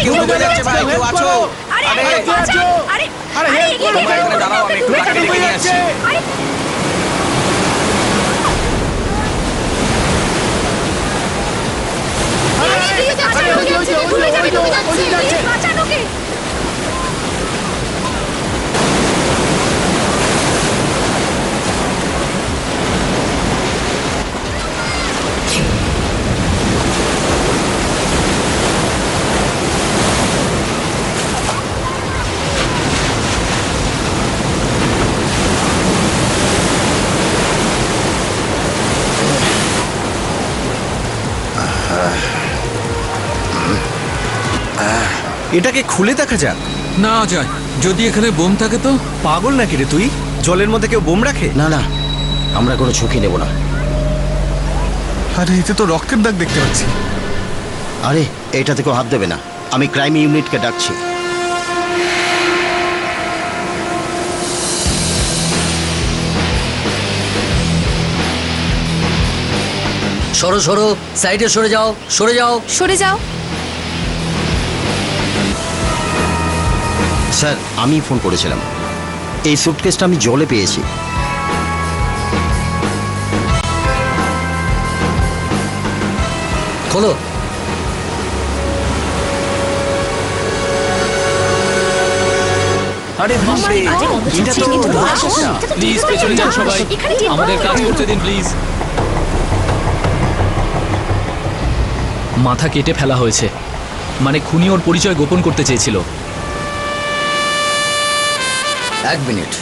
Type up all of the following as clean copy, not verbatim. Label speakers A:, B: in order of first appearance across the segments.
A: কেউ ডুবে যাচ্ছে ভাই, কেউ আছো?
B: আরে
A: আরে,
B: আরে বাঁচাও! আরে
C: আরে
B: আরে,
C: হেল্প
B: এগিয়ে
C: করো,
B: গিয়ে
A: এখানে দাঁড়াও, আমি একটু
C: মেয়েটা
A: লাঠি
C: ডুবে
A: রেখে নিয়ে আসছি।
C: যাচ্ছে।
B: আরে এগিয়ে যাচ্ছে,
C: আরে, ওই যে,
B: এগিয়ে যাচ্ছে,
C: ওই যে,
B: ডুবে যাবে,
C: ওই যে,
B: ডুবে
C: ওই যে,
B: যাচ্ছে।
C: ওই যে যাচ্ছে।
B: প্লিজ বাঁচান ওকে।
D: এটাকে খুলে দেখা যাক।
E: না যায়, যদি এখানে বোম থাকে তো।
D: পাগল নাকি রে তুই? জলের মধ্যে কেউ বোম রাখে?
F: না না, আমরা কোনো ঝুঁকি নেব না।
C: আরে এতে তো রক্তের দাগ দেখতে পাচ্ছি।
F: আরে এটাতে কেউ হাত দেবে না, আমি ক্রাইম ইউনিটকে ডাকছি।
G: সরো সরো, সাইডে সরে যাও, সরে যাও।
B: সরে যাও।
F: স্যার, আমি ফোন করেছিলাম। এই সুটকেসটা আমি জলে পেয়েছি।
G: খোলো।
D: আরে বাপরে,
B: বাজে গন্ধ
D: এটা
B: ছাড়ছে,
D: তো
B: কিন্তু
D: লাশ
B: বাস।
D: একটা।
B: এটা তো
E: প্লিজ
B: ঠিক
E: পেছনে যান সবাই,
B: এখানে ঠিক
E: আমাদের কাজ করতে দিন প্লিজ। মাথা কেটে ফেলা হয়েছে, মানে খুনি ওর পরিচয় গোপন করতে চেয়েছিল।
G: 1 মিনিট।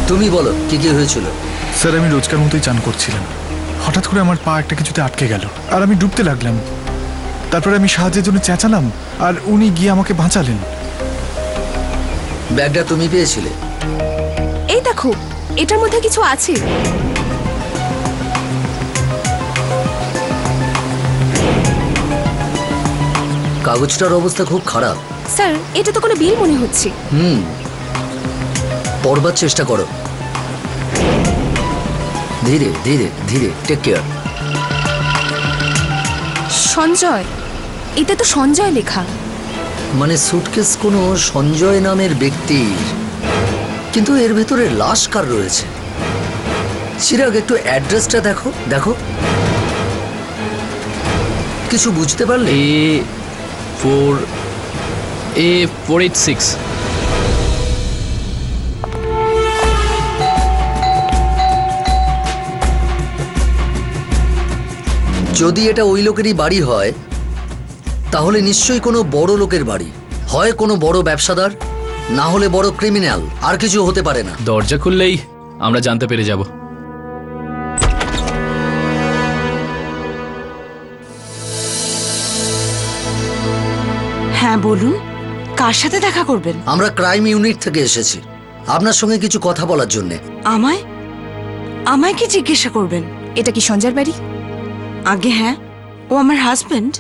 G: তুমি বলো কি কি হয়েছিল?
C: স্যার, আমি রোজকার মতোই চান করছিলাম। হঠাৎ করে আমার পা একটা কিছুতে আটকে গেল আর আমি ডুবতে লাগলাম। তারপরে আমি সাহায্যের জন্য চেঁচালাম আর উনি গিয়ে আমাকে বাঁচালেন।
G: ব্যাগটা তুমি পেয়েছিলে?
B: এই দেখো, এটার মধ্যে কিছু আছে।
G: কাগজটার অবস্থা খুব খারাপ।
B: স্যার, এটা তো কোনো বিল মনে হচ্ছে।
G: পড়বার চেষ্টা করো। ধীরে ধীরে ধীরে, টেক কেয়ার।
B: সঞ্জয়, এতে তো সঞ্জয় লেখা।
G: মানে সুটকেস কোনো সঞ্জয় নামের ব্যক্তির, কিন্তু এর ভেতরে লাশ কার রয়েছে? চিরাগ, একটু অ্যাড্রেসটা দেখো দেখো। কিছু বুঝতে পারলে?
E: A486।
G: যদি এটা ওই লোকেরই বাড়ি হয় তাহলে নিশ্চয়ই কোনো বড় লোকের বাড়ি, হয় কোনো বড় ব্যবসাদার, না হলে বড় ক্রিমিনাল, আর কিছু হতে পারে না।
E: দরজা খুললেই আমরা জানতে পেরে যাব।
H: হ্যাঁ বলুন, কার সাথে দেখা করবেন?
G: আমরা ক্রাইম ইউনিট থেকে এসেছি আপনার সঙ্গে কিছু কথা বলার জন্যে।
H: আমায় আমায় কি জিজ্ঞাসা করবেন?
B: এটা কি সঞ্জয়ের বাড়ি?
H: আগে হ্যাঁ, ও আমার হাজবেন্ড।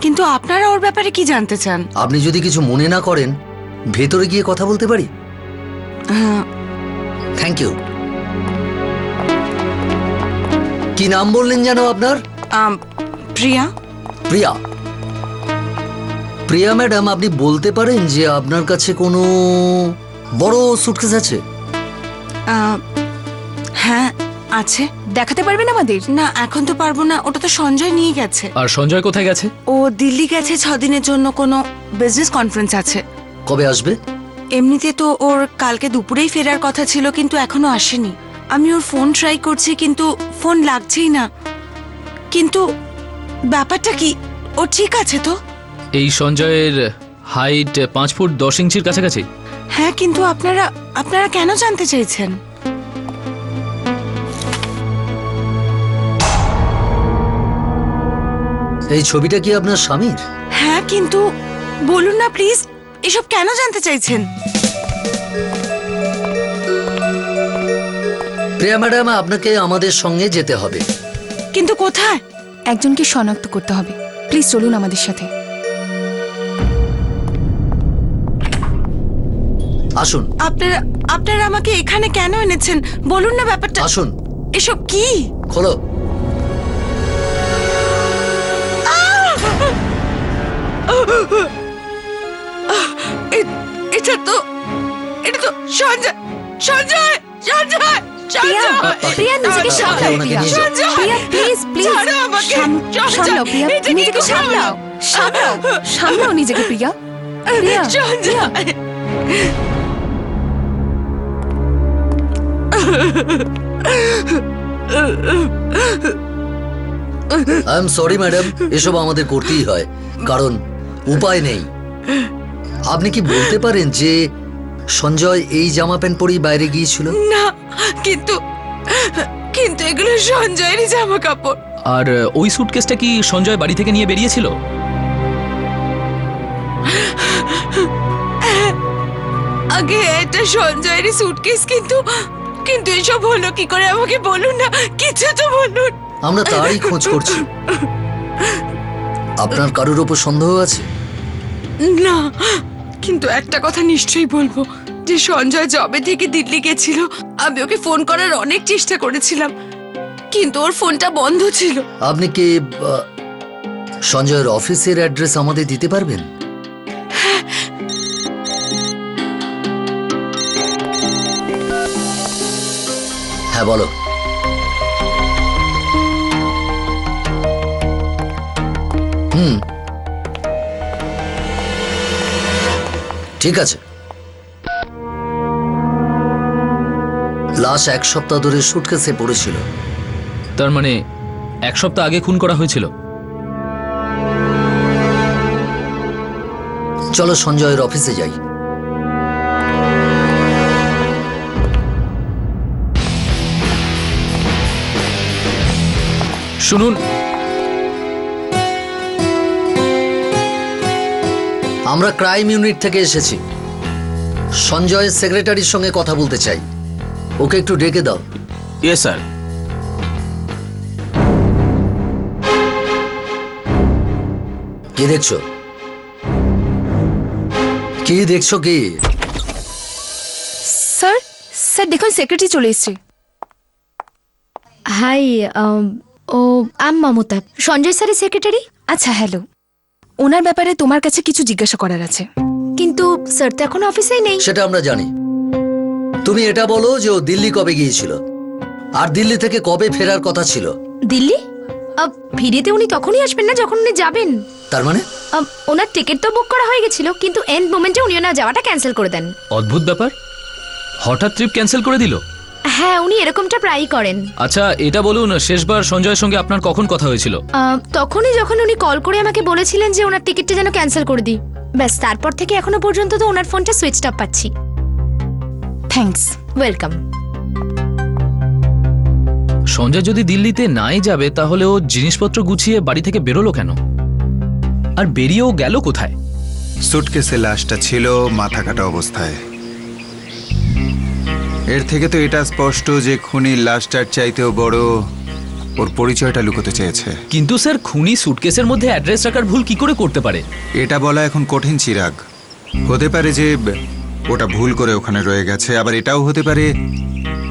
H: কিন্তু আপনারা ওর ব্যাপারে কি জানতে চান?
G: আপনি যদি কিছু মনে না করেন ভেতরে গিয়ে কথা বলতে পারি? Thank you. কি নাম বললেন যেন আপনার?
H: প্রিয়া।
G: প্রিয়া। প্রিয়া ম্যাডাম, আপনি বলতে পারেন যে আপনার কাছে কোনো বড় সুটকেস আছে?
H: হ্যাঁ আছে।
B: দেখাতে পারবেন আমাদের?
H: না, এখন তো পারবো না, ওটা তো সঞ্জয় নিয়ে গেছে।
E: আর সঞ্জয় কোথায় গেছে?
H: ও দিল্লি গেছে 6 দিনের জন্য, কোনো বিজনেস কনফারেন্স আছে।
G: কবে আসবে?
H: এমনিতে তো ওর কালকে দুপুরেই ফেরার কথা ছিল, কিন্তু এখনো আসেনি। আমি ওর ফোন ট্রাই করছি কিন্তু ফোন লাগছেই না। কিন্তু ব্যাপারটা কি, ও ঠিক আছে তো?
E: এই সঞ্জয়ের হাইট 5 ফুট 10 ইঞ্চির কাছাকাছি।
H: হ্যাঁ, কিন্তু আপনারা কেন জানতে চাইছেন?
G: এই ছবিটা কি আপনার স্বামীর?
H: হ্যাঁ, কিন্তু বলুন না প্লিজ, এসব কেন জানতে চাইছেন?
G: প্রিয়া ম্যাডাম, আপনাকে আমাদের সঙ্গে যেতে হবে।
H: কিন্তু কোথায়?
B: একজনকে শনাক্ত করতে হবে। প্লিজ চলুন আমাদের সাথে।
G: আসুন
H: আপনারা আমাকে এখানে কেন এনেছেন? বলুন না ব্যাপারটা।
G: আসুন।
H: এসব কি?
G: খোলো।
H: এটা তো সঞ্জয় সঞ্জয় সঞ্জয় সঞ্জয়
B: প্রিয়া নিজেকে সামলাও
G: ওনাকে
B: প্রিয়া
G: নিয়ে যাও।
B: প্রিয়া প্লিজ প্লিজ
H: ছাড়ো আমাকে।
B: সামলাও প্রিয়া
H: এটা কি
B: নিজেকে
H: করো?
B: সামলাও সামলাও সামলাও নিজেকে Priya Priya
H: Sanjay
G: I am sorry madam, এসব আমাদের করতেই হয়, কারণ উপায় নেই। আপনি কি বলতে পারেন যে সঞ্জয় এই জামা প্যান্ট পরেই বাইরে গিয়েছিল?
H: না, কিন্তু কিন্তু এগুলো সঞ্জয়েরই জামা কাপড়।
E: আর ওই সুটকেসটা কি সঞ্জয় বাড়ি থেকে নিয়ে বেরিয়েছিল?
H: আগে এটা সঞ্জয়েরই সুটকেস, কিন্তু কিন্তু এসব হলো কি করে আমাকে বলুন না, কিছু তো বলুন।
G: আমরা তারই খোঁজ করছি। আপনার কারোর উপর সন্দেহ আছে?
H: না, কিন্তু একটা কথা নিশ্চয়ই বলবো যে সঞ্জয় জবে থেকে দিল্লি গেছিল, আমি ওকে ফোন করার অনেক চেষ্টা করেছিলাম, কিন্তু ওর ফোনটা বন্ধ ছিল।
G: আপনি কি সঞ্জয়ের অফিসের অ্যাড্রেস আমাদের দিতে পারবেন? হ্যাঁ বলো। ঠিক আছে। লাশ 1 সপ্তাহ ধরে সুটকেসে পড়েছিল।
E: তার মানে 1 সপ্তাহ আগে খুন করা হয়েছিল।
G: চলো সঞ্জয়ের অফিসে যাই।
E: শুনুন,
G: আমরা ক্রাইম ইউনিট থেকে এসেছি। সঞ্জয়ের সেক্রেটারির সঙ্গে কথা বলতে চাই। ওকে একটু ডেকে দাও।
D: Yes sir.
G: কি দেখছো? কি দেখছো কি?
B: স্যার স্যার দেখুন সেক্রেটারি চলে এসেছে।
A: হাই, ও আম মমতা, সঞ্জয় স্যারের সেক্রেটারি।
B: আচ্ছা হ্যালো, ওনার ব্যাপারে তোমার কাছে কিছু জিজ্ঞাসা করার আছে।
A: কিন্তু স্যার তো এখন অফিসেই নেই।
G: সেটা আমরা জানি। তুমি এটা বলো যে ও দিল্লি কবে গিয়েছিল, আর দিল্লি থেকে কবে ফেরার কথা ছিল।
A: দিল্লি ফিরিতে উনি তখনই আসবেন না যখন উনি যাবেন।
G: তার মানে
A: ওনার টিকিট তো বুক করা হয়ে গেছিল, কিন্তু এন্ড মোমেন্টে উনি ওনার যাওয়াটা ক্যান্সেল করে দেন।
E: অদ্ভুত ব্যাপার, হঠাৎ ট্রিপ ক্যান্সেল করে দিল।
A: হ্যাঁ, উনি এরকমটা প্রায়ই করেন।
E: আচ্ছা এটা বলুন, শেষবার সঞ্জয়ের সঙ্গে আপনার কখন কথা হয়েছিল?
A: তখনই যখন উনি কল করে আমাকে বলেছিলেন যে ওনার টিকিটটা যেন ক্যান্সেল করে দিই। ব্যাস, তারপর থেকে এখনো পর্যন্ত তো ওনার ফোনটা সুইচ অফ পাচ্ছি।
B: থ্যাঙ্কস।
A: ওয়েলকাম।
E: সঞ্জয় যদি দিল্লিতে নাই যাবে তাহলে ও জিনিসপত্র গুছিয়ে বাড়ি থেকে বেরোলো কেন, আর বেরিয়েও গেল কোথায়?
I: সুটকেসে লাশটা ছিল মাথা কাটা অবস্থায়। এর থেকে তো এটা স্পষ্ট যে খুনির লাশটার চাইতেও বড় ওর পরিচয়টা লুকোতে চেয়েছে।
E: কিন্তু স্যার, খুনি সুটকেসের মধ্যে অ্যাড্রেস রাখার ভুল কি করে করতে পারে?
I: এটা বলা এখন কঠিন, চিরাগ। হতে পারে যে ওটা ভুল করে ওখানে রয়ে গেছে, আবার এটাও হতে পারে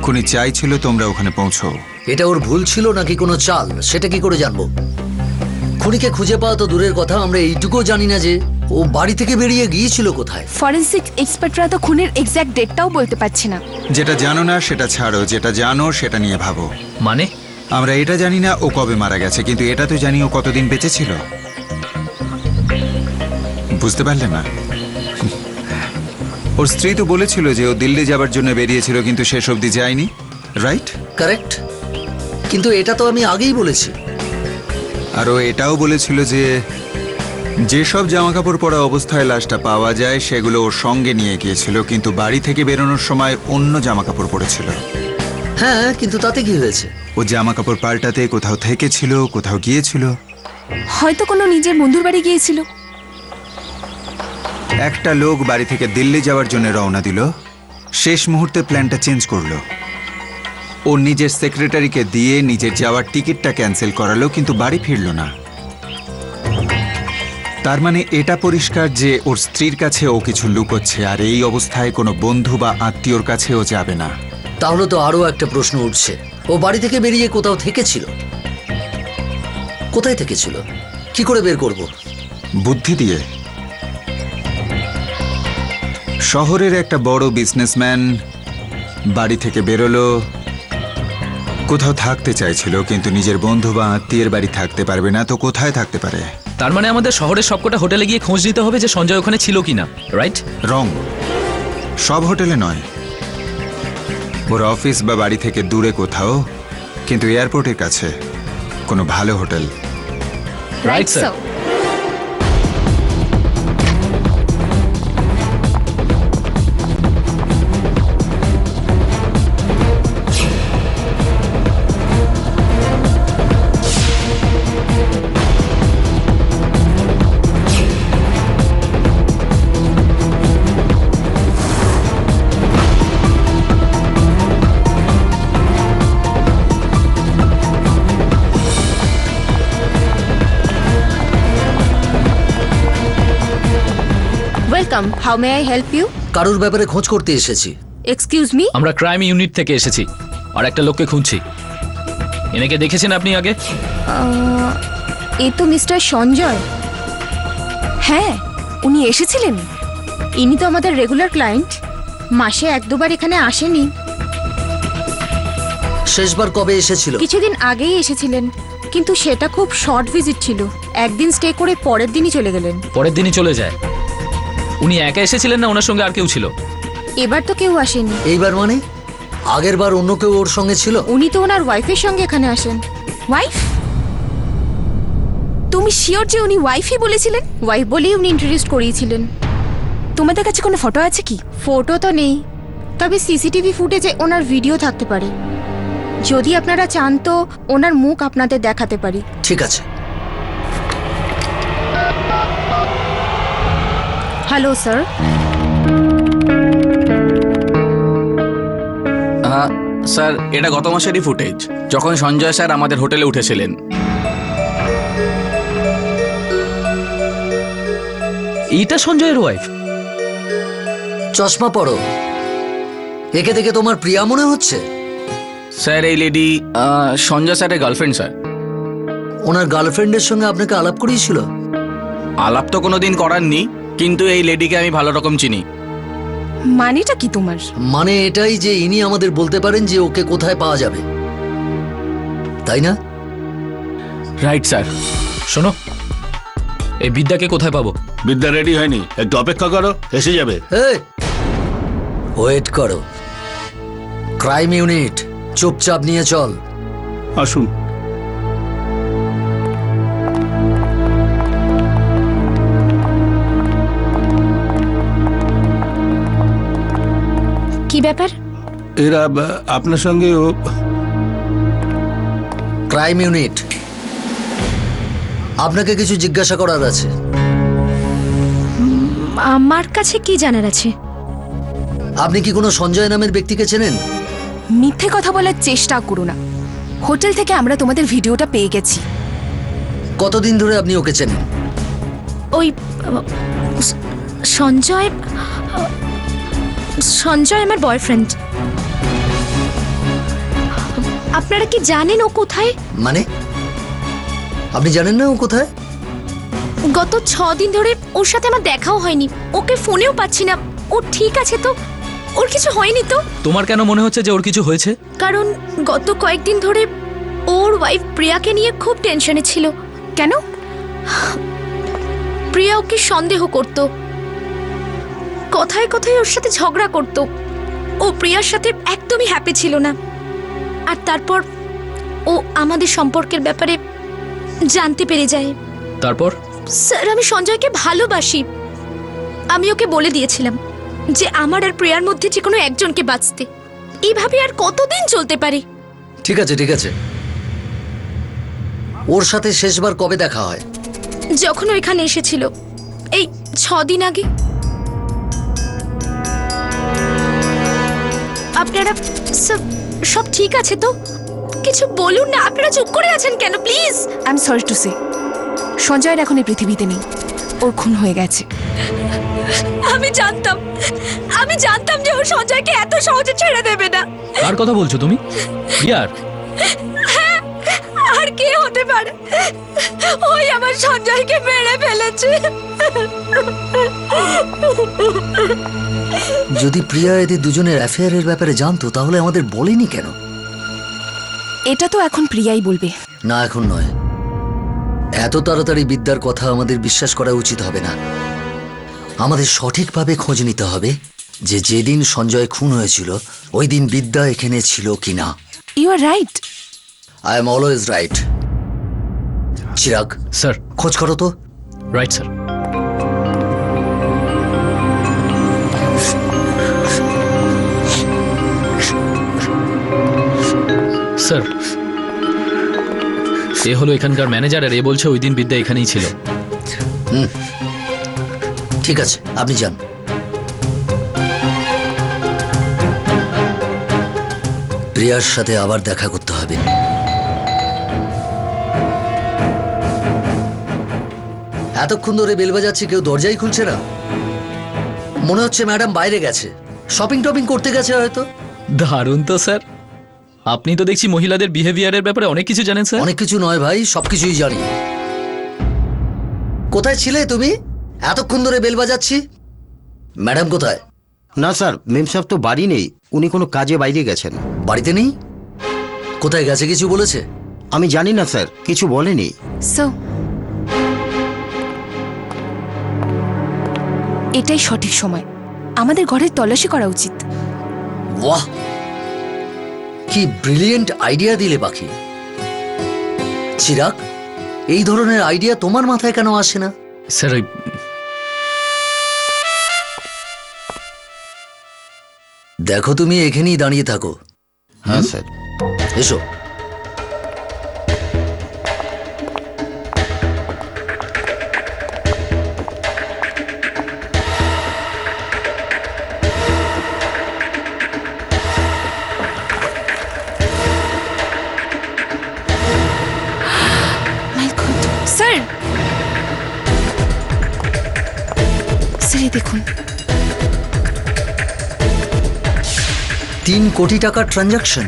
I: খুনি চাইছিল তোমরা ওখানে পৌঁছো।
G: এটা ওর ভুল ছিল নাকি কোনো চাল, সেটা কি করে জানবো? খুনিকে খুঁজে পাওয়া তো দূরের কথা, আমরা এইটুকুও জানি না যে ও বাড়ি থেকে বেরিয়ে গিয়েছিল কোথায়।
B: ফরেন্সিক এক্সপার্টরা তো খুনের এক্স্যাক্ট ডেটটাও বলতে পারছে না।
I: যেটা জানো না সেটা ছাড়ো, যেটা জানো সেটা নিয়ে ভাবো।
E: মানে
I: আমরা এটা জানি না ও কবে মারা গেছে, কিন্তু এটা তো জানি ও কতদিন বেঁচে ছিল। বুঝতে পারলে না? ওর স্ত্রী তো বলেছিল যে ও দিল্লি যাবার জন্য বেরিয়েছিল, কিন্তু শেষ অবধি যায়নি, রাইট?
G: কারেক্ট, কিন্তু এটা তো আমি আগেই বলেছি।
I: আর ও এটাও বলেছিল যে যেসব জামাকাপড় পরা অবস্থায় লাশটা পাওয়া যায় সেগুলো ওর সঙ্গে নিয়ে গিয়েছিল, কিন্তু বাড়ি থেকে বেরোনোর সময় অন্য জামাকাপড় পরেছিল।
G: হ্যাঁ, কিন্তু তাতে কি হয়েছে?
I: ও জামাকাপড় পাল্টাতে কোথাও থেকেছিল, কোথাও গিয়েছিল।
B: হয়তো কোনো নিজের বন্ধুর বাড়ি গিয়েছিল।
I: একটা লোক বাড়ি থেকে দিল্লি যাওয়ার জন্য রওনা দিল, শেষ মুহূর্তে প্ল্যানটা চেঞ্জ করলো। ও নিজের সেক্রেটারিকে দিয়ে নিজের যাওয়ার টিকিটটা ক্যান্সেল করালো, কিন্তু বাড়ি ফিরল না। তার মানে এটা পরিষ্কার যে ওর স্ত্রীর কাছে ও কিছু লুকোচ্ছে, আর এই অবস্থায় কোনো বন্ধু বা আত্মীয়র কাছে ও যাবে না।
G: তাহলে তো আরো একটা প্রশ্ন উঠছে, ও বাড়ি থেকে বেরিয়ে কোথাও থেকেছিল। কোথায় থেকেছিল, কি করে বের করব?
I: বুদ্ধি দিয়ে। শহরের একটা বড় বিজনেসম্যান বাড়ি থেকে বেরোলো, কোথাও থাকতে চাইছিল, কিন্তু নিজের বন্ধু বা আত্মীয়ের বাড়ি থাকতে পারবে না, তো কোথায় থাকতে পারে?
E: তার মানে আমাদের শহরের সবকটা হোটেলে গিয়ে খোঁজ নিতে হবে যে সঞ্জয় ওখানে ছিল কিনা, রাইট?
I: রং, সব হোটেলে নয়, ওর অফিস বা বাড়ি থেকে দূরে কোথাও, কিন্তু এয়ারপোর্টের কাছে কোনো ভালো hotel.
E: Right sir.
A: Welcome, how may I help you?
G: কারোর ব্যাপারে খোঁজ করতে এসেছি।
A: Excuse me?
E: আমরা ক্রাইম ইউনিট থেকে এসেছি আর একটা লোককে খুঁজছি। এনেকে দেখেছেন আপনি আগে?
A: এ তো মিস্টার সঞ্জয়। হ্যাঁ, উনি এসেছিলেন। ইনি তো আমাদের রেগুলার ক্লায়েন্ট, মাসে এক দুবার এখানে আসেনি।
G: শেষবার কবে এসেছিল?
A: কিছুদিন আগেই এসেছিলেন, কিন্তু সেটা খুব শর্ট ভিজিট ছিল। একদিন স্টে করে পরের দিনই চলে গেলেন।
E: পরের দিনই চলে যায়? উনি একা এসেছিলেন না ওনার সঙ্গে আর কেউ ছিল?
A: এবার তো কেউ আসেনি।
G: এইবার মানে? আগের বার অন্য কেউ ওর সঙ্গে ছিল?
A: উনি তো ওনার ওয়াইফের সঙ্গে এখানে আসেন। ওয়াইফ? তুমি শিওর যে উনি ওয়াইফই বলেছিলেন? ওয়াইফ বলেই উনি ইন্ট্রোডিউস করিয়েছিলেন। তোমাদের কাছে কোনো ফটো আছে কি? ফটো তো নেই, তবে সিসিটিভি ফুটেজে ওনার ভিডিও থাকতে পারে। যদি আপনারা চান তো ওনার মুখ আপনাদের দেখাতে পারি।
G: ঠিক আছে।
A: Hello sir.
J: স্যার, এটা গত মাসেরই ফুটেজ, যখন সঞ্জয় স্যার আমাদের হোটেলে উঠেছিলেন।
E: এইটা সঞ্জয়ের ওয়াইফ?
G: চশমা পরো, একে দেখে তোমার প্রিয়া মনে হচ্ছে।
J: স্যার, এই লেডি সঞ্জয় স্যারের গার্লফ্রেন্ড স্যার।
G: ওনার গার্লফ্রেন্ডের সঙ্গে আপনাকে আলাপ করিয়েছিল?
J: আলাপ তো কোনোদিন করাননি, কিন্তু এই লেডিকে আমি ভালো রকম চিনি।
A: মানেটা কি তোমার?
G: মানে এটাই যে ইনি আমাদের বলতে পারেন যে ওকে কোথায় পাওয়া যাবে, তাই না?
J: Right sir.
E: শোনো, এই বিদ্যাকে কোথায় পাবো?
K: বিদ্যা রেডি হয়নি, একটু অপেক্ষা করো, এসে যাবে।
G: ওয়েট করো। ক্রাইম ইউনিট, চুপচাপ নিয়ে চল।
K: আসুন।
A: কি ব্যাপার?
K: এরা আপনার সঙ্গে
G: ক্রাইম ইউনিট, আপনাকে কিছু জিজ্ঞাসা করার আছে।
A: আমার কাছে কি জানার আছে?
G: আপনি কি কোনো সঞ্জয় নামের ব্যক্তিকে চেনেন?
B: মিথ্যে কথা বলার চেষ্টা করো না। হোটেল থেকে আমরা তোমাদের ভিডিওটা পেয়ে গেছি।
G: কতদিন ধরে আপনি ওকে চেনেন?
A: ওই সঞ্জয়, সঞ্জয় আমার বয়ফ্রেন্ড। আপনারা কি জানেন ও কোথায়?
G: মানে আপনি জানেন না ও কোথায়?
A: গত 6 দিন ধরে ওর সাথে আমার দেখাও হয়নি, ওকে ফোনেও পাচ্ছি না। ও ঠিক আছে তো? ওর কিছু হয়নি তো?
E: তোমার কেন মনে হচ্ছে যে ওর কিছু হয়েছে?
A: কারণ গত কয়েকদিন ধরে ওর ওয়াইফ প্রিয়াকে নিয়ে খুব টেনশনে ছিল।
B: কেন?
A: প্রিয়া ওকে সন্দেহ করত, কথায় কথায় ওর সাথে ঝগড়া করত। ও প্রিয়ার সাথে একদমই হ্যাপি ছিল না। আর তারপর ও আমাদের সম্পর্কের ব্যাপারে জানতে পেরে যায়।
E: তারপর?
A: স্যার, আমি সঞ্জয়কে ভালোবাসি। আমি ওকে বলে দিয়েছিলাম যে আমার আর প্রিয়ার মধ্যে যে কোনো একজনকে বাঁচতে। এইভাবে আর কতদিন চলতে পারে?
G: ঠিক আছে ঠিক আছে। ওর সাথে শেষবার কবে দেখা হয়?
A: যখন ও এখানে এসেছিল, এই 6 দিন আগে। আপনারা সব ঠিক আছে তো? কিছু বলুন না, আপনারা চুপ করে আছেন কেন? Please.
B: I am sorry to say, সঞ্জয়ের এখন এই পৃথিবীতে নেই, ওর খুন হয়ে গেছে।
A: আমি জানতাম যে ও সঞ্জয়কে এত সহজে ছেড়ে দেবে না।
E: কার কথা বলছো তুমি? ইয়ার?
B: আর কে হতে পারে? ওই আমার সঞ্জয়কে মেরে ফেলেছে।
G: যদি প্রিয়া এদের দুজনের অ্যাফেয়ারের ব্যাপারে জানতো তাহলে আমাদের বলেনি কেন?
B: এটা তো এখন প্রিয়াই বলবে।
G: না, এখন নয়। এত তাড়াতাড়ি বিদ্যার কথা আমাদের বিশ্বাস করা উচিত হবে না। আমাদের সঠিকভাবে খোঁজ নিতে হবে যে যেদিন সঞ্জয় খুন হয়েছিল ওই দিন বিদ্যা এখানে ছিল কিনা।
B: You are right.
G: I am always right. Chirag,
E: sir.
G: খোঁজ করো তো।
E: Right sir. স্যার, এ হলো এখানকার ম্যানেজার আর এ বলছে ওই দিন বিদ্যা এখানেই ছিল।
G: ঠিক আছে, আপনি যান। প্রিয়ার সাথে আবার দেখা করতে হবে। এতক্ষণ ধরে বেল বাজাচ্ছি, কেউ দরজাই খুলছে না। মনে হচ্ছে ম্যাডাম বাইরে গেছে, শপিং টপিং করতে গেছে হয়তো।
E: দারুণ তো স্যার, আপনি তো দেখছি মহিলাদের বিহেভিয়ারের ব্যাপারে অনেক কিছু জানেন স্যার।
G: অনেক কিছু নয় ভাই, সবকিছুই জানি। কোথায় ছিলে তুমি? এতক্ষণ ধরে বেল বাজাচ্ছি। ম্যাডাম কোথায়?
F: না স্যার, মেম সাহেব তো বাড়ি নেই, উনি কোনো কাজে বাইরে গেছেন।
G: বাড়িতে নেই? কোথায় গেছে কিছু বলেছে?
F: আমি জানি না স্যার, কিছু বলেনি।
B: সো এটাই সঠিক সময়, আমাদের ঘরের তল্লাশি করা উচিত।
G: বাহ, কি ব্রিলিয়েন্ট আইডিয়া দিলে পাখি। চিরাগ, এই ধরনের আইডিয়া তোমার মাথায় কেন আসে না?
E: স্যার, ওই
G: দেখো, তুমি এখানেই দাঁড়িয়ে থাকো।
F: হ্যাঁ স্যার।
G: এসো।
B: স্যার, স্যার দেখুন,
G: 3 কোটি টাকার ট্রানজাকশন।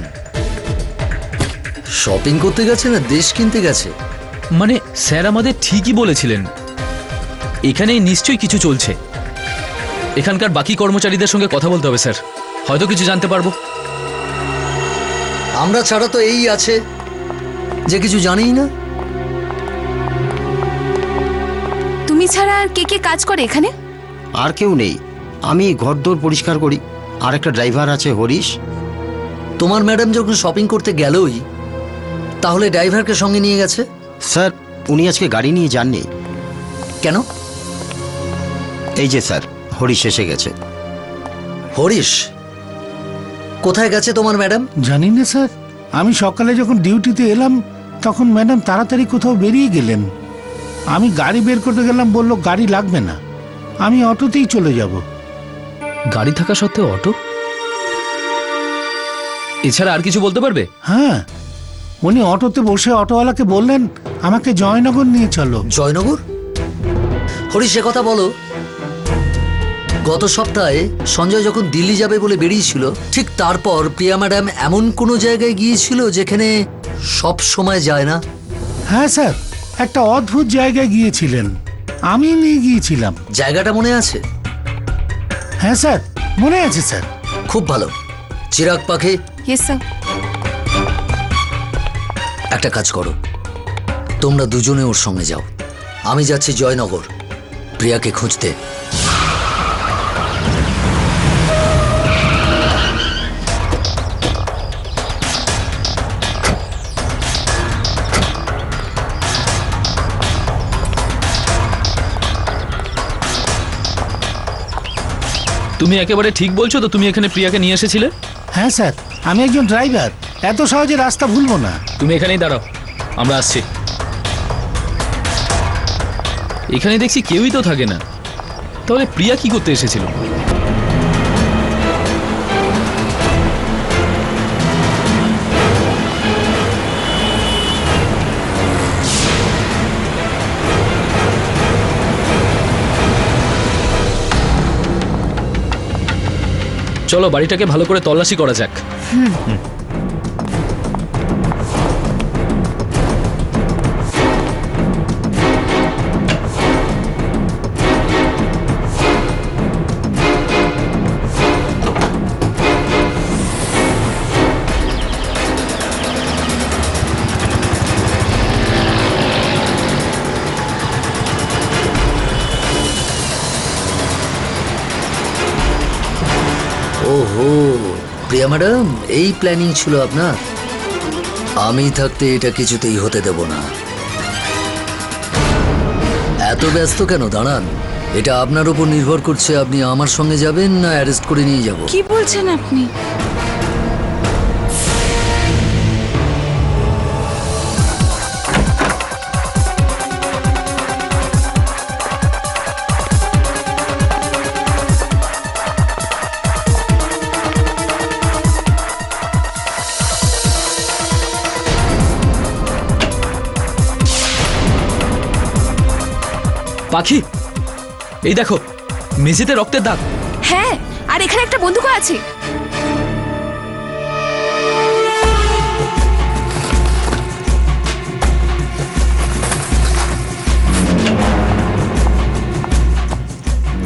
G: শপিং করতে গেছে না দেশ কিনতে গেছে?
E: মানে স্যার আমাদের ঠিকই বলেছিলেন, এখানে নিশ্চয়ই কিছু চলছে। এখানকার বাকি কর্মচারীদের সঙ্গে কথা বলতে হবে স্যার, হয়তো কিছু জানতে পারবো।
G: আমরা ছাড়া তো এই আছে যে কিছু জানিই না।
B: তুমি ছাড়া আর কে কে কাজ করে এখানে?
F: আর কেউ নেই, আমি ঘরদোর পরিষ্কার করি, আর একটা ড্রাইভার আছে হরিশ।
G: তোমার ম্যাডাম যখন শপিং করতে গেলই, তাহলে ড্রাইভারকে সঙ্গে নিয়ে গেছে?
F: স্যার, উনি আজকে গাড়ি নিয়ে যাননি।
G: কেন?
F: এই যে স্যার, হরিশ এসে গেছে।
G: হরিশ কোথায় গেছে তোমার ম্যাডাম?
K: জানি না স্যার, আমি সকালে যখন ডিউটিতে এলাম তখন ম্যাডাম তাড়াতাড়ি কোথাও বেরিয়ে গেলেন। আমি গাড়ি বের করতে গেলাম, বললো গাড়ি লাগবে না, আমি অটোতেই চলে যাব।
E: গাড়ি থাকা সত্ত্বেও অটো? এছাড়া আর কিছু বলতে পারবে?
K: হ্যাঁ, উনি অটোতে বসে অটোওয়ালাকে বললেন আমাকে জয়নগর নিয়ে চলো।
G: জয়নগর? হরিশ, সে কথা বলো। গত সপ্তাহে সঞ্জয় যখন দিল্লি যাবে বলে বেরিয়েছিল, ঠিক তারপর প্রিয়া ম্যাডাম এমন কোনো জায়গায় গিয়েছিল যেখানে সব সময় যায় না?
K: হ্যাঁ স্যার, একটা অদ্ভুত জায়গায় গিয়েছিলেন, আমি নিয়ে গিয়েছিলাম।
G: জায়গাটা মনে আছে?
K: হ্যাঁ স্যার, মনে আছে স্যার।
G: খুব ভালো। চিরাগ পাখি,
B: ইয়েস স্যার।
G: একটা কাজ করো, তোমরা দুজনে ওর সঙ্গে যাও, আমি যাচ্ছি জয়নগর প্রিয়াকে খুঁজতে।
E: তুমি একেবারে ঠিক বলছো তো? তুমি এখানে প্রিয়াকে নিয়ে এসেছিলে?
K: হ্যাঁ স্যার, আমি একজন ড্রাইভার, এত সহজে রাস্তা ভুলবো না।
E: তুমি এখানেই দাঁড়াও, আমরা আসছি। এখানে দেখছি কেউই তো থাকে না, তাহলে প্রিয়া কি করতে এসেছিল? চলো বাড়িটাকে ভালো করে তল্লাশি করা যাক।
G: ও প্রিয়া ম্যাডাম, এই প্ল্যানিং ছিল আপনার? আমি থাকতে এটা কিছুতেই হতে দেব না। এত ব্যস্ত কেন, দাঁড়ান। এটা আপনার উপর নির্ভর করছে, আপনি আমার সঙ্গে যাবেন না অ্যারেস্ট করে নিয়ে যাব।
H: কি বলছেন আপনি?
E: পাখি, এই দেখো মেঝেতে রক্তের দাগ।
B: হ্যাঁ, আর এখানে একটা বন্দুকও আছে।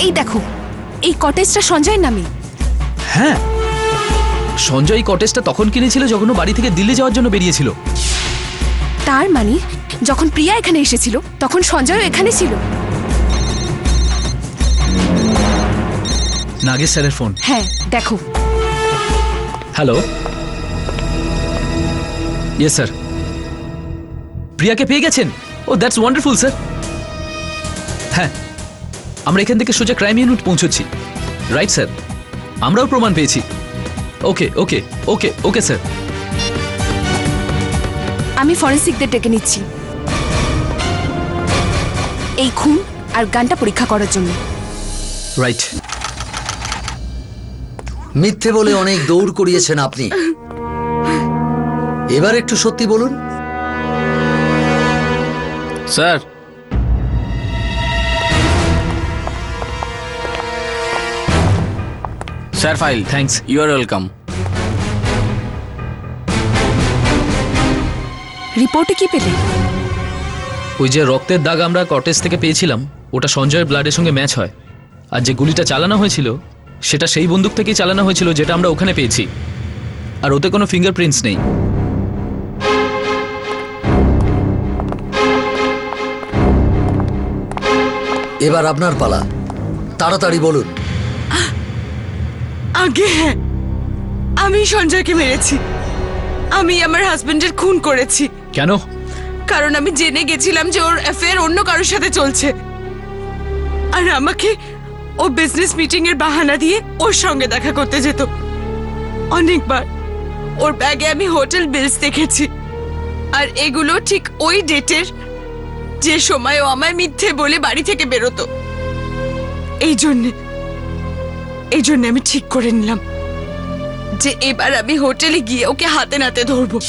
B: এই দেখো, এই কটেজটা সঞ্জয়ের নামে।
E: হ্যাঁ, সঞ্জয় এই কটেজটা তখন কিনেছিল যখন ও বাড়ি থেকে দিল্লি যাওয়ার জন্য বেরিয়েছিল।
B: তার মানে যখন প্রিয়া এখানে এসেছিল তখন সঞ্জয়ও এখানে ছিল।
E: নাগেশ স্যারের ফোন।
B: হ্যাঁ, দেখো।
E: Hello, yes sir. প্রিয়াকে পেয়ে গেছেন? Oh that's wonderful sir. হ্যাঁ, আমরা এখান থেকে সোজা ক্রাইম ইউনিট পৌঁছচ্ছি। রাইট স্যার, আমরাও প্রমাণ পেয়েছি। Okay okay okay okay sir.
B: আমি ফরেন্সিকদের ডেকে নিচ্ছি এই খুন আর গানটা পরীক্ষা করার জন্য।
E: রাইট।
G: মিথ্যে বলে অনেক দৌড় করিয়েছেন আপনি, এবার একটু সত্যি বলুন।
J: Sir, sir file.
E: Thanks.
J: You are welcome.
B: রিপোর্টে কি পেলে?
E: ওই যে রক্তের দাগ আমরা কটেজ থেকে পেয়েছিলাম, ওটা সঞ্জয়ের ব্লাডের সঙ্গে ম্যাচ হয়। আর যে গুলিটা চালানো হয়েছিল সেটা সেই বন্দুক থেকেই চালানো হয়েছিল যেটা আমরা ওখানে পেয়েছি। আর ওতে কোনো ফিঙ্গারপ্রিন্টস নেই।
G: এবার আপনার পালা, তাড়াতাড়ি বলুন।
H: আগে হ্যাঁ, আমি সঞ্জয়কে মেরেছি। আমি আমার হাজবেন্ডের খুন করেছি।
E: কেন?
H: কারণ আমি জেনে গেছিলাম যে ওর অ্যাফেয়ার অন্য কারোর সাথে চলছে, আর আমাকে ও বিজনেস মিটিং এর বাহানা দিয়ে ওর সঙ্গে দেখা করতে যেত। অনেকবার ওর ব্যাগে আমি হোটেল বিলস দেখেছি, আর এগুলো ঠিক ওই ডেটের যে সময় ও আমায় মিথ্যে বলে বাড়ি থেকে বেরোতো। এই জন্য আমি ঠিক করে নিলাম যে এবার আমি হোটেলে গিয়ে ওকে হাতে নাতে ধরবো।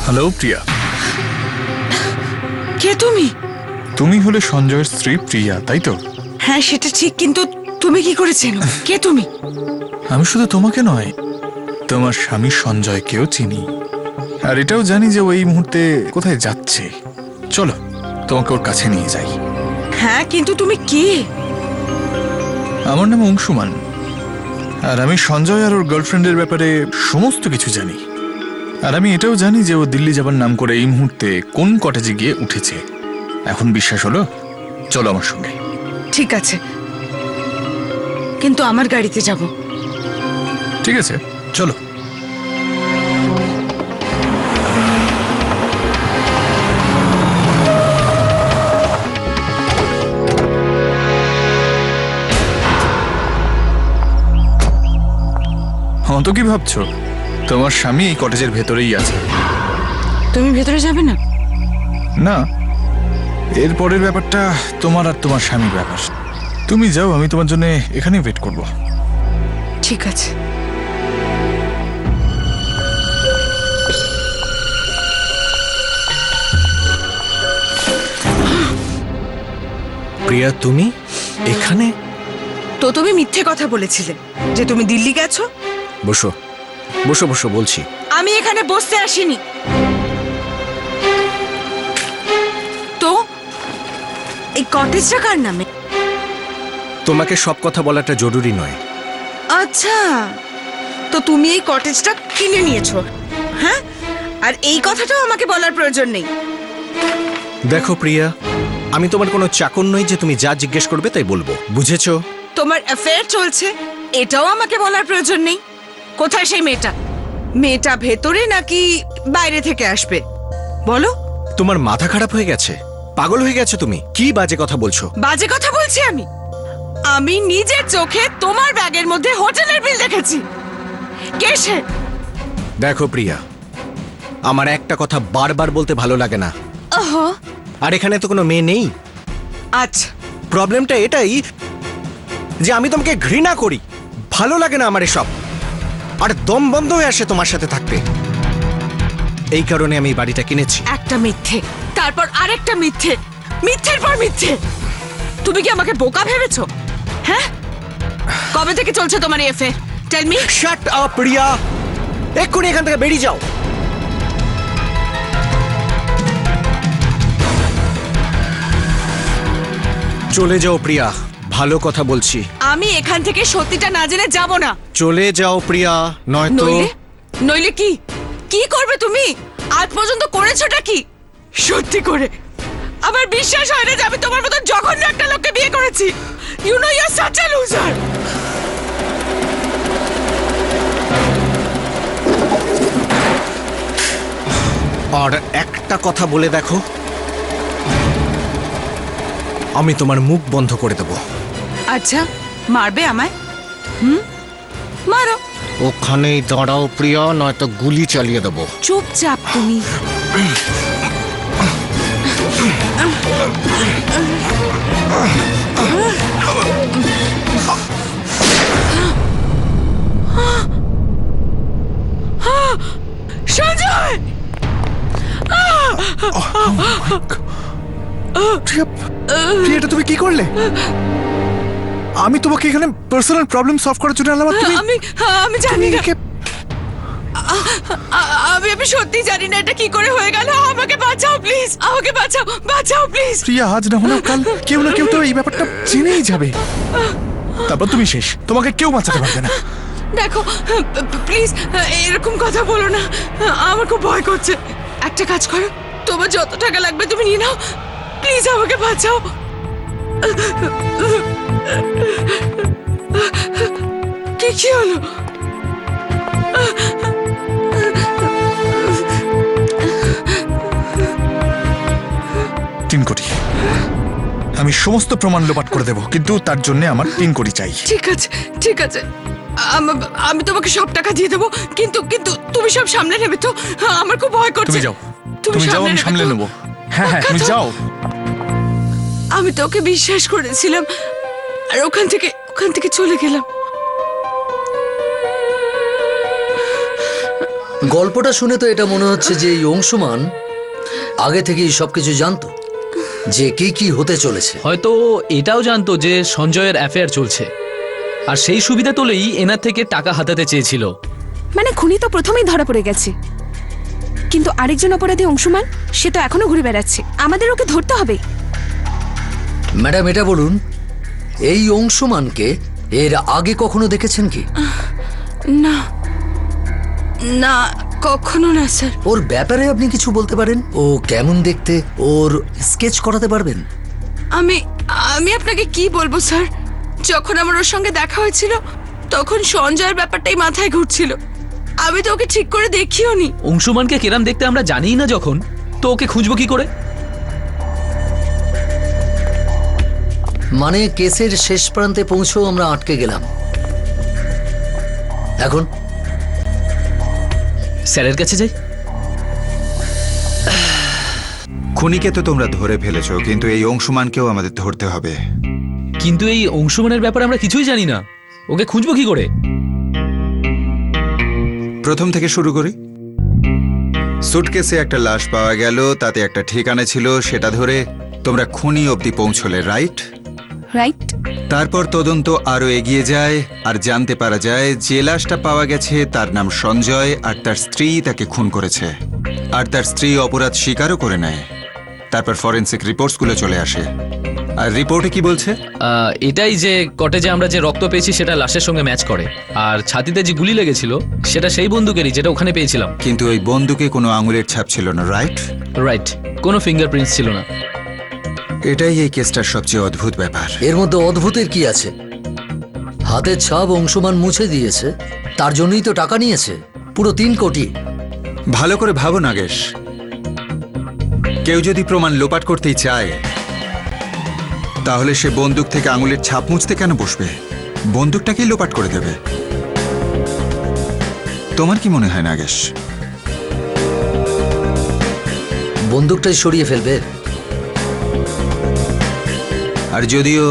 C: হ্যালো প্রিয়া।
H: কে তুমি?
C: তুমি হলে সঞ্জয়ের স্ত্রী প্রিয়া, তাই তো?
H: হ্যাঁ সেটা ঠিক, কিন্তু তুমি কি করে চেনো? কে তুমি?
C: আমি শুধু তোমাকে নয়, তোমার স্বামী সঞ্জয়কেও চিনি, আর এটাও জানি যে ও এই মুহূর্তে কোথায় যাচ্ছে। চলো তোমাকে ওর কাছে নিয়ে যাই।
H: হ্যাঁ, কিন্তু তুমি কে?
C: আমার নাম অংশুমান, আর আমি সঞ্জয় আর ওর গার্লফ্রেন্ডের ব্যাপারে সমস্ত কিছু জানি। আর আমি এটাও জানি যে ও দিল্লি যাবার নাম করে এই মুহূর্তে কোন কটেজে গিয়ে উঠেছে। এখন বিশ্বাস হলো? চলো আমার সঙ্গে।
H: ঠিক আছে, কিন্তু আমার গাড়িতে যাব।
C: ঠিক আছে, চলো। তো কি ভাবছো? তোমার স্বামী এই কটেজের ভেতরেই আছে।
H: তুমি ভেতরে যাবে না?
C: না, এর পরের ব্যাপারটা তোমার আর তোমার স্বামীর ব্যাপার। তুমি যাও, আমি তোমার জন্য এখানেই ওয়েট করব।
H: ঠিক আছে।
D: প্রিয়া, তুমি এখানে?
H: তো তুমি মিথ্যে কথা বলেছিলে যে তুমি দিল্লি গেছো
D: বসো বসো বসো বলছি।
H: আমি এখানে বসতে আসিনি। তো এই কটেজটা কার নামে?
D: তোমাকে সব কথা বলাটা জরুরি নয়।
H: আচ্ছা, তো তুমি এই কটেজটা কিনে নিয়েছো, হ্যাঁ? আর এই কথাটাও আমাকে বলার প্রয়োজন নেই।
D: দেখো প্রিয়া, আমি তোমার কোনো চাকর নই যে তুমি যা জিজ্ঞেস করবে তাই বলবো, বুঝেছো?
H: তোমার অ্যাফেয়ার চলছে, এটাও আমাকে বলার প্রয়োজন নেই। কোথায় সেই মেয়েটা? মেয়েটা ভেতরে নাকি বাইরে থেকে আসবে? বলো।
D: তোমার মাথা খারাপ হয়ে গেছে? পাগল হয়ে গেছো তুমি? কি বাজে কথা বলছো?
H: বাজে কথা বলছি আমি? আমি নিজের চোখে তোমার ব্যাগের মধ্যে হোটেলের বিল দেখেছি। কে সে?
D: দেখো প্রিয়া, আমার একটা কথা বারবার বলতে ভালো লাগে না।
H: ওহো,
D: আর এখানে তো কোনো মেয়ে নেই।
H: আচ্ছা।
D: প্রবলেমটা এটাই যে আমি তোমাকে ঘৃণা করি, ভালো লাগে না আমার এসব, আর দম বন্ধ হয়ে আসে তোমার সাথে থাকতে। এই কারণে আমি এই বাড়িটা কিনেছি।
H: একটা মিথ্যে, তারপর আরেকটা মিথ্যে, মিথ্যের পর মিথ্যে। তুমি কি আমাকে বোকা ভেবেছো? হ্যাঁ, কবে থেকে চলছে তোমার এই affair? Tell me.
D: Shut up Priya, এক্ষুনি এখান থেকে বেরিয়ে যাও। চলে যাও প্রিয়া, ভালো কথা বলছি।
H: আমি এখান থেকে সত্যিটা না জেনে যাব না।
D: চলে যাও প্রিয়া, নয়তো
H: নইলে নইলে কি কি করবে তুমি? আজ পর্যন্ত করেছোটা কি? সত্যি করে আমার বিশ্বাস হয় না যে আমি তোমার মতো জঘন্য একটা লোককে বিয়ে করেছি। You know you are such a loser.
D: আর একটা কথা বলে দেখো, আমি তোমার মুখ বন্ধ করে দেবো।
H: আচ্ছা, মারবে আমায়? মারো।
F: ওখানেই দাঁড়াও প্রিয়া, নয়তো গুলি চালিয়ে দেবো।
H: চুপচাপ তুমি। সঞ্জয়!
C: এটা তুমি কি করলে? আমি তোমাকে এখানে পার্সোনাল প্রবলেম সলভ করার জন্য আনলাম, আর তুমি
H: আমি জানি না। আমি সত্যি জানি না এটা কি করে হয়ে গেল। আমাকে বাঁচাও প্লিজ, আমাকে বাঁচাও, বাঁচাও প্লিজ।
C: প্রিয়া, আজ না হলেও কাল কেউ না কেউ তো এই ব্যাপারটা জেনেই যাবে, তারপর তুমি শেষ, তোমাকে কেউ বাঁচাতে পারবে না।
H: দেখো প্লিজ, এরকম কথা বলো না, আমার খুব ভয় করছে। একটা কাজ করো, তোমার যত টাকা লাগবে তুমি নিয়ে নাও, প্লিজ আমাকে বাঁচাও। কি হলো?
C: 3 কোটি। আমি সমস্ত প্রমাণ লোপাট করে দেব, কিন্তু তার জন্য আমার 3 কোটি চাই।
H: ঠিক আছে, ঠিক আছে, আমি তোমাকে সব টাকা দিয়ে দেবো, কিন্তু কিন্তু তুমি সব সামলে নেবে তো? আমার খুব ভয় করছে।
C: তুমি যাও, তুমি যাও, আমি সামলে নেব। হ্যাঁ হ্যাঁ, তুমি যাও।
H: আমি তোকে বিশ্বাস করেছিলাম, আর ওখান থেকে চলে গেলাম।
G: গল্পটা শুনে তো এটা মনে হচ্ছে যে এই অংশমান আগে থেকেই সবকিছু জানতো যে কি কি হতে চলেছে।
E: হয়তো এটাও জানতো যে সঞ্জয়ের অ্যাফেয়ার চলছে, আর সেই সুবিধা তোলেই এনার থেকে টাকা হাতাতে চেয়েছিল।
B: মানে খুনি তো প্রথমেই ধরা পড়ে গেছে, কিন্তু আরেকজন অপরাধী অংশুমান, সে তো এখনো ঘুরে বেড়াচ্ছে। আমাদের ওকে ধরতে হবে।
G: ম্যাডাম, এটা বলুন, এই অংশমানকে এর আগে কখনো দেখেছেন কি?
H: না না, কখনো না স্যার।
G: ওর ব্যাপারে আপনি কিছু বলতে পারেন? ও কেমন দেখতে, ওর স্কেচ করাতে পারবেন?
H: আমি আপনাকে কি বলবো স্যার, যখন আমার ওর সঙ্গে দেখা হয়েছিল তখন সঞ্জয়ের ব্যাপারটাই মাথায় ঘুরছিল। আমি তো ওকে ঠিক করে দেখিও নি।
E: অংশুমানকে কেরাম দেখতে আমরা জানিই না যখন, তো ওকে খুঁজবো কি করে?
G: মানে কেসের শেষ প্রান্তে পৌঁছেও আমরা আটকে গেলাম। এখন
E: স্যারের কাছে যাই।
I: খুনিকে তো তোমরা ধরে ফেলেছো, কিন্তু এই অংশুমানকেও আমাদের ধরতে হবে।
E: কিন্তু এই অংশুমানের ব্যাপারে আমরা কিছুই জানি না, ওকে খুঁজবো কি করে?
I: প্রথম থেকে শুরু করি। সুটকেসে একটা লাশ পাওয়া গেল, তাতে একটা ঠিকানা ছিল, সেটা ধরে তোমরা খুনি অবধি পৌঁছলে, রাইট?
B: রাইট?
I: তারপর তদন্ত আরো এগিয়ে যায় আর জানতে পারা যায় যে লাশটা পাওয়া গেছে তার নাম সঞ্জয় আর তার স্ত্রী তাকে খুন করেছে আর তার স্ত্রী অপরাধ স্বীকারও করে নেয়। তারপর ফরেন্সিক রিপোর্টসগুলো চলে আসে। আর রিপোর্টে কি বলছে?
E: এটাই যে কটেজে আমরা যে রক্ত পেয়েছি সেটা লাশের সঙ্গে ম্যাচ করে, আর ছাতিতে যে গুলি লেগেছিল সেটা সেই বন্দুকেরই যেটা ওখানে পেয়েছিলাম।
I: কিন্তু ওই বন্দুকে কোনো আঙুলের ছাপ ছিল না, রাইট?
E: রাইট, কোনো ফিঙ্গারপ্রিন্টস ছিল না।
I: এটাই এই কেসটার সবচেয়ে অদ্ভুত ব্যাপার।
G: এর মধ্যে অদ্ভুতের কি আছে? হাতের ছাপ অংশমান মুছে দিয়েছে, তার জন্যই তো টাকা নিয়েছে, পুরো 3 কোটি।
I: ভালো করে ভাবো নাগেশ, কেউ যদি প্রমাণ লোপাট করতেই চায় তাহলে সে বন্দুক থেকে আঙুলের ছাপ মুছতে কেন বসবে? বন্দুকটাকেই লোপাট করে দেবে। তোমার কি মনে হয় নাগেশ?
G: বন্দুকটাই সরিয়ে ফেলবে।
I: আর যদিও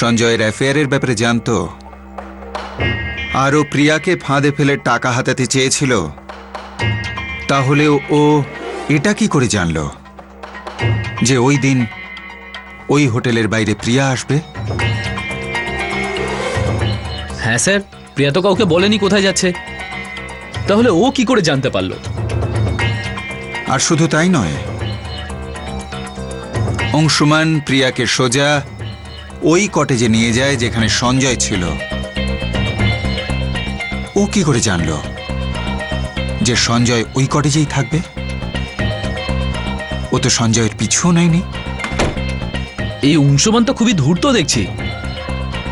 I: সঞ্জয়ের অ্যাফেয়ারের ব্যাপারে জানতো আরও প্রিয়াকে ফাঁদে ফেলে টাকা হাতাতে চেয়েছিল, তাহলেও ও এটা কি করে জানলো যে ওই দিন ওই হোটেলের বাইরে প্রিয়া আসবে?
E: হ্যাঁ স্যার, প্রিয়া তো কাউকে বলেনি কোথায় যাচ্ছে, তাহলে ও কি করে জানতে পারলো?
I: আর শুধু তাই নয়, অংশুমান প্রিয়াকে সোজা ওই কটেজে নিয়ে যায় যেখানে সঞ্জয় ছিল। ও কি করে জানলো যে সঞ্জয় ওই কটেজেই থাকবে? ও তো সঞ্জয়ের পিছুও নেয়নি।
E: এই অংশমান তো খুবই ধূর্ত দেখছি,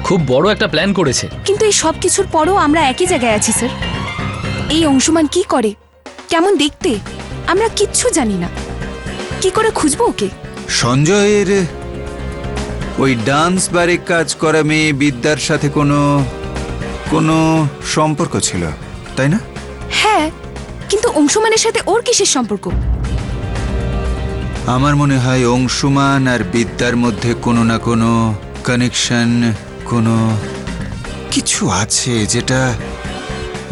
E: খুব বড় একটা প্ল্যান করেছে।
B: কিন্তু এই সব কিছুর পরও আমরা একই জায়গায় আছি স্যার। এই অংশমান কি করে, কেমন দেখতে, আমরা কিচ্ছু জানি না। কি করে খুঁজবো ওকে?
I: সঞ্জয়ের ওই ডান্স বারে কাজ করা মেয়ে বিদ্যার সাথে কোনো সম্পর্ক ছিল, তাই না?
B: হ্যাঁ, কিন্তু অংশমানের সাথে ওর কিসের সম্পর্ক?
I: আমার মনে হয় অংশুমান আর বিদ্যার মধ্যে কোনো না কোনো কানেকশন, কোনো কিছু আছে যেটা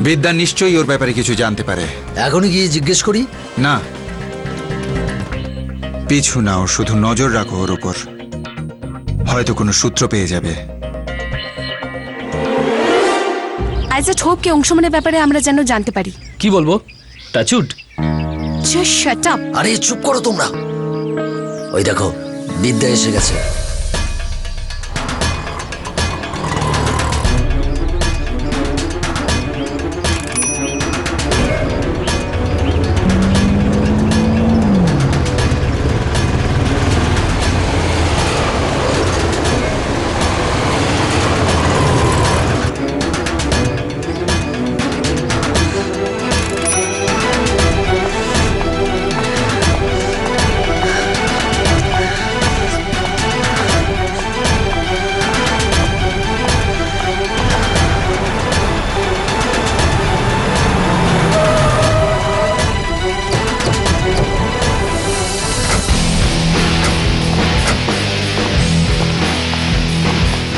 I: বিদ্যা নিশ্চয়ই ওর ব্যাপারে কিছু জানতে পারে।
G: এখনই গিয়ে জিজ্ঞেস করি?
I: না, পিছু নাও, শুধু নজর রাখো ওর উপর, হয়তো কোনো সূত্র পেয়ে যাবে।
B: আই জাস্ট হোপ কে অংশমানের ব্যাপারে আমরা যেন জানতে পারি।
E: কি বলবো? টাচুড?
B: Just shut up.
G: আরে চুপ করো তোমরা। ওই দেখো, বিদ্যা এসে গেছে।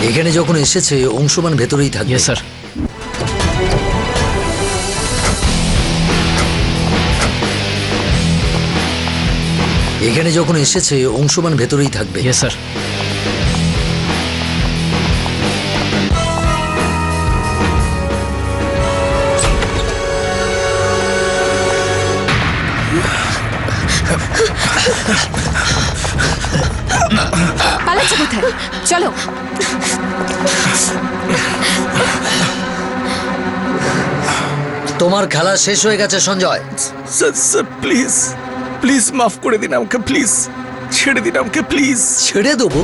G: এখানে যখন এসেছে অংশমান ভেতরেই থাকবে।
E: Yes sir.
G: এখানে যখন এসেছে অংশমান ভেতরেই থাকবে।
E: Yes sir.
B: পালাচ্ছে কোথায়? চলো।
G: তোমার খেলা শেষ হয়ে গেছে সঞ্জয়।
D: স্যার প্লিজ প্লিজ মাফ করে দিন আমাকে, প্লিজ ছেড়ে দিন আমাকে, প্লিজ।
G: ছেড়ে দেবো?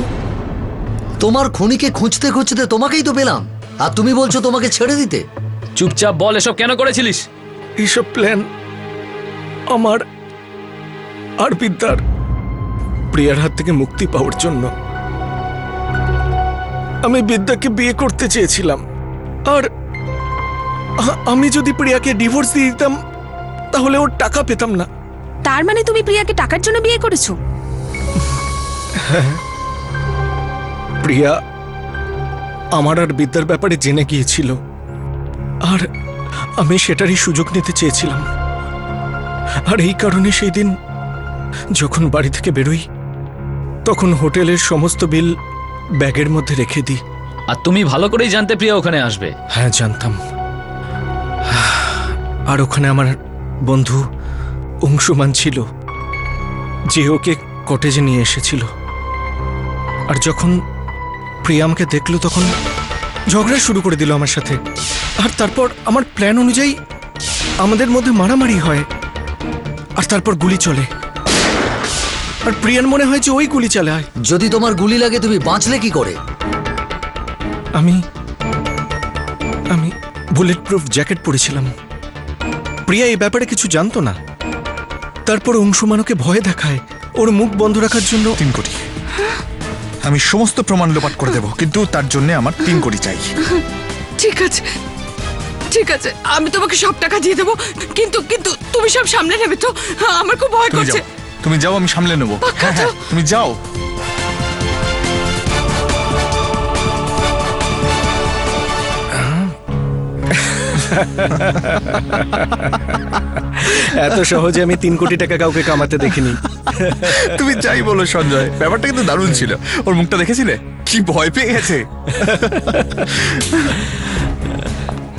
G: তোমার খুনিকে খুঁজতে খুঁজতে তোমাকেই তো পেলাম, আর তুমি বলছো তোমাকে ছেড়ে দিতে?
E: চুপচাপ বল, এসব কেন করেছিলিস?
D: এইসব প্ল্যান আমার আর বিদ্যার প্রিয়ার হাত থেকে মুক্তি পাওয়ার জন্য। আমি বিদ্যাকে বিয়ে করতে চেয়েছিলাম, আর আমি যদি প্রিয়াকে ডিভোর্স দিয়ে দিতাম তাহলে ওর টাকা পেতাম না।
B: তার মানে তুমি প্রিয়াকে টাকার জন্য বিয়ে করেছো?
D: প্রিয়া আমার আর বিদ্যার ব্যাপারে জেনে গিয়েছিল, আর আমি সেটারই সুযোগ নিতে চেয়েছিলাম। আর এই কারণে সেই দিন যখন বাড়ি থেকে বেরোই তখন হোটেলের সমস্ত বিল ব্যাগের মধ্যে রেখে দিই।
E: আর তুমি ভালো করেই জানতে প্রিয়া ওখানে আসবে।
D: হ্যাঁ, জানতাম। আর ওখানে আমার বন্ধু অংশুমান ছিল, যে ওকে কটেজে নিয়ে এসেছিল। আর যখন প্রিয়া আমাকে দেখলো তখন ঝগড়া শুরু করে দিল আমার সাথে। আর তারপর আমার প্ল্যান অনুযায়ী আমাদের মধ্যে মারামারি হয়, আর তারপর গুলি চলে। আর প্রিয়ার মনে হয় যে ওই গুলি চালায়।
G: যদি তোমার গুলি লাগে তুমি বাঁচলে কি করে?
D: আমি বুলেট প্রুফ জ্যাকেট পরেছিলাম। প্রিয়া এই ব্যাপারে কিছু জানতো না। তারপর অংশুমানকে ভয় দেখায় ওর মুখ বন্ধ রাখার জন্য।
C: 3 কোটি। আমি সমস্ত প্রমাণ লোপাট করে দেব, কিন্তু তার জন্য আমার 3 কোটি চাই।
H: ঠিক আছে, ঠিক আছে, আমি তোমাকে সব টাকা দিয়ে দেবো, কিন্তু কিন্তু তুমি সব সামলে নেবে তো? আমার খুব ভয় করছে।
C: তুমি যাও, আমি সামলে নেবো। হ্যাঁ হ্যাঁ, তুমি যাও।
D: এত সহজে আমি 3 কোটি টাকা কাউকে কামাতে দেখিনি।
C: তুমি যাই বলো সঞ্জয়, ব্যাপারটা কিন্তু দারুণ ছিল। ওর মুখটা দেখেছিলে, কি ভয় পেয়ে গেছে।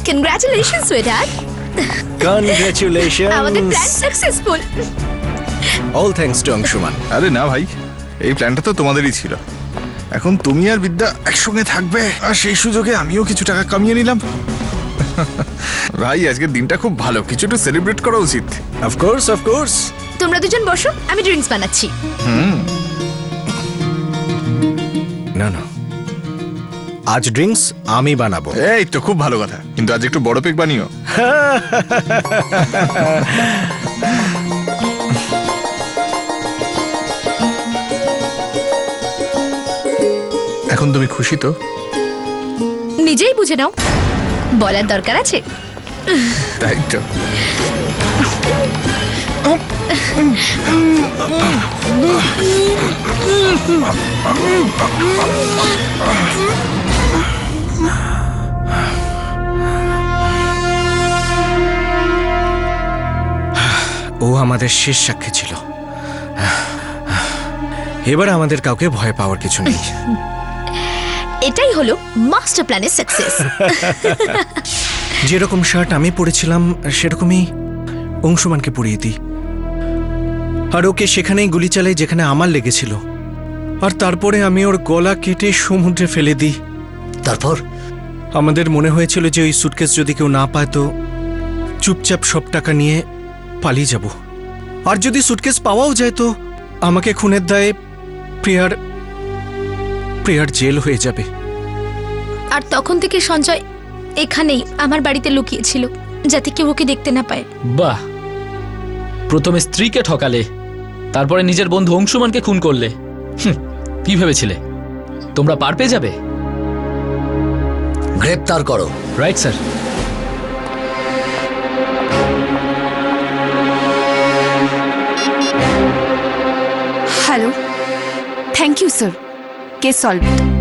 A: Congratulation sweetheart,
D: congratulation.
A: আমাদের plan successful.
D: All thanks to Anshuman.
C: আরে না ভাই, এই প্ল্যানটা তো তোমাদেরই ছিল। এখন তুমি আর বিদ্যা একসঙ্গে থাকবে, আর সেই সুযোগে আমিও কিছু টাকা কামিয়ে নিলাম। ভাই, আজকের দিনটা খুব ভালো, কিছু একটু সেলিব্রেট করা উচিত।
D: Of course, of course.
A: তোমরা দুজন বসো, আমি ড্রিঙ্কস বানাচ্ছি।
D: না না, আজ ড্রিঙ্কস আমি বানাবো।
C: এই তো খুব ভালো কথা, কিন্তু আজ একটু বড় পেক বানিও। এখন তুমি খুশি তো?
A: নিজেই বুঝে নাও, বলার দরকার আছে?
C: তাই তো।
D: ও আমাদের শেষ সাক্ষী ছিল। এবার আমাদের কাউকে ভয় পাওয়ার কিছু নেই।
A: এটাই হলো মাস্টার প্ল্যানের সাকসেস।
D: যেরকম শার্ট আমি পরেছিলাম সেরকমই অংশুমানকে পরিয়ে দিই, আর ওকে সেখানেই গুলি চালাই যেখানে আমার লেগেছিল। আর তারপরে আমি ওর গলা কেটে সমুদ্রে ফেলে দিই।
G: তারপর
D: আমাদের মনে হয়েছিল যে ওই সুটকেস যদি কেউ না পায় তো চুপচাপ সব টাকা নিয়ে পালিয়ে যাব। আর যদি সুটকেস পাওয়াও যায় তো আমাকে খুনের দায়ে প্রিয়ার জেল হয়ে যাবে।
A: আর তখন থেকে সঞ্জয় এখানেই আমার বাড়িতে লুকিয়েছিল, যাতে কেউ ওকে দেখতে না পায়।
E: বাহ, প্রথমে স্ত্রীকে ঠকালে, তারপরে নিজের বন্ধু অংশুমানকে খুন করলে। কি ভেবেছিলে তোমরা পার পেয়ে যাবে?
G: গ্রেপ্তার করো।
E: Right sir.
B: Hello, thank you sir, case solved.